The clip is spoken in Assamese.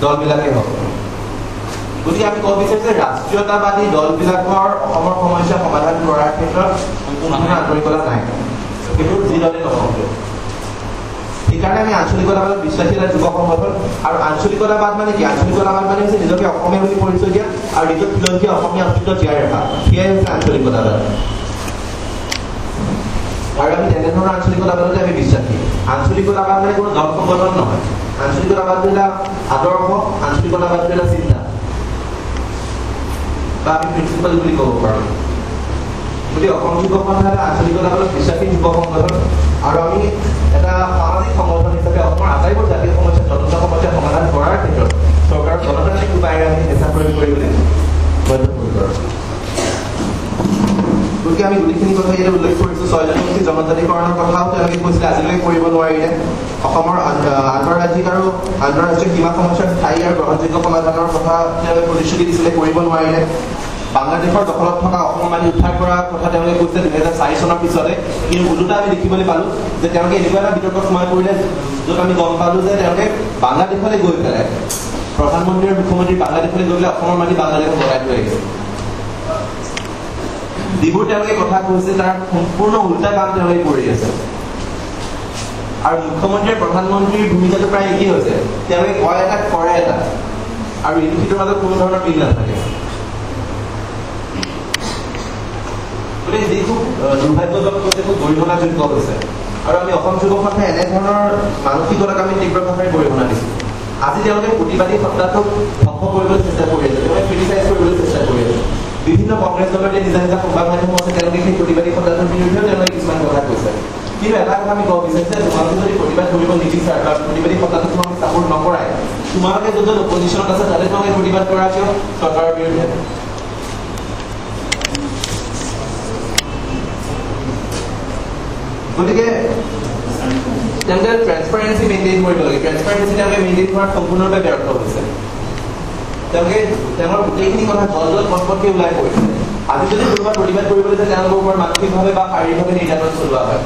দলবিলাকে হওক গতিকে আমি ক'ব বিচাৰিছোঁ যে ৰাষ্ট্ৰীয়তাবাদী দলবিলাকৰ অসমৰ সমস্যা সমাধান কৰাৰ ক্ষেত্ৰত কোনো আন্তৰিকতা নাই কিন্তু যি দলে নহওক সেইকাৰণে আমি আঞ্চলিকতাবাদত বিশ্বাসী এটা যুৱ সংগঠন আৰু আঞ্চলিকতাবাদ মানে কি আঞ্চলিকতাবাদ মানে হৈছে নিজকে অসমীয়া বুলি পৰিচয় দিয়া আৰু নিজৰ খিলঞ্জীয়া অসমীয়া অস্তিত্ব জীয়াই ৰখা সেয়াই হৈছে আঞ্চলিকতাবাদ আৰু আমি তেনেধৰণৰ আঞ্চলিকতাবাদতে আমি বিশ্বাসী আঞ্চলিকতাবাদ মানে কোনো দল সংগঠন নহয় আঞ্চলিকতাবাদটো এটা আদৰ্শ আঞ্চলিকতাবাদটো এটা চিন্তা বা আমি প্ৰিন্সিপাল বুলি ক'ব পাৰোঁ গতিকে অসম যুৱ সংঘৰ আঞ্চলিকতাবাদত বিশ্বাসী যুৱ সংগঠন আৰু আমি এটা সামাজিক সংগঠন হিচাপে অসমৰ আটাইবোৰ জাতীয় সমস্যা তদন্ত সমস্যা সমাধান কৰাৰ ক্ষেত্ৰত চৰকাৰৰ গণতান্ত্ৰিক উপায়েৰে আমি চেষ্টা কৰিবলৈ বদ্ধপৰিকৰ গতিকে আমি গোটেইখিনি কথা ইয়াতে উল্লেখ কৰিছোঁ ছয়জনমুখী জনজাতিকৰণৰ কথাও তেওঁলোকে কৈছিলে আজিলৈকে কৰিব নোৱাৰিলে অসমৰ আন্তঃৰাজ্যিক আৰু আন্তঃৰাষ্ট্ৰীয় সীমা সমস্যাৰ স্থায়ী আৰু গ্ৰহণযোগ্য সমাধানৰ কথা তেওঁলোকে প্ৰতিশ্ৰুতি দিছিলে কৰিব নোৱাৰিলে বাংলাদেশৰ দখলত থকা অসমৰ মাটি উদ্ধাৰ কৰাৰ কথা তেওঁলোকে কৈছিলে 2004 চনৰ পিছতে কিন্তু ওলোটা আমি দেখিবলৈ পালোঁ যে তেওঁলোকে এনেকুৱা এটা বিতৰ্কত সোমাই পৰিলে য'ত আমি গম পালোঁ যে তেওঁলোকে বাংলাদেশলৈ গৈ পেলাই প্ৰধানমন্ত্ৰী আৰু মুখ্যমন্ত্ৰী বাংলাদেশলৈ গৈ পেলাই অসমৰ মাটি বাংলাদেশত ভৰাই থৈ আহিছে যিবোৰ তেওঁলোকে কথা কৈছে তাৰ সম্পূৰ্ণ উল্টা কাম তেওঁলোকে কৰি আছে আৰু মুখ্যমন্ত্ৰী প্ৰধানমন্ত্ৰীৰ ভূমিকাটো প্ৰায় একেই হৈছে তেওঁলোকে কয় এটা কৰে এটা আৰু ইউনিটিৰ মাজত কোনো ধৰণৰ মিল নাথাকে গতিকে যি খুব দুৰ্ভাগ্যজনক হৈছে খুব গৰিহণাযোগ্য হৈছে আৰু আমি অসম যুৱ সংঘে এনেধৰণৰ মানসিকতাক আমি তীব্ৰ ভাষাৰে গৰিহণা দিছোঁ আজি তেওঁলোকে প্ৰতিবাদী সত্তাটোক ধ্বংস কৰিবলৈ চেষ্টা কৰি আছে তেওঁলোকে ক্ৰিটিচাইজ কৰিবলৈ চেষ্টা কৰি আছে বিভিন্ন কংগ্ৰেছ দলৰ নিজা নিজা সংবাদ মাধ্যম আছে তেওঁলোকে সেই প্ৰতিবাদী সত্তাটোৰ বিৰুদ্ধেও তেওঁলোকে কিছুমান কথা কৈছে কিন্তু এটা কথা আমি ক'ব বিচাৰিছোঁ যে তোমালোকে যদি প্ৰতিবাদ কৰিব নিবিচাৰা বা প্ৰতিবাদী সত্তাটো তোমালোকে চাপোৰ্ট নকৰাই তোমালোকে যোনজন অপজিশ্যনত আছে তাতে তোমালোকে প্ৰতিবাদ কৰা কিয় চৰকাৰৰ বিৰুদ্ধে গতিকে তেওঁলোকে ট্ৰেন্সপাৰেঞ্চি মেইনটেইন কৰিব লাগে ট্ৰেন্সপাৰেঞ্চি তেওঁলোকে মেইনটেইন কৰাত সম্পূৰ্ণৰূপে ব্যৰ্থ হৈছে তেওঁলোকে তেওঁলোকৰ গোটেইখিনি কথা জল পটপটকৈ ওলাই পৰিছে আজি যদি কোনোবা প্ৰতিবাদ কৰিবলৈ যায় তেওঁলোকৰ ওপৰত মানসিকভাৱে বা শাৰীৰিকভাৱে নিৰ্যাতন চলোৱা হয়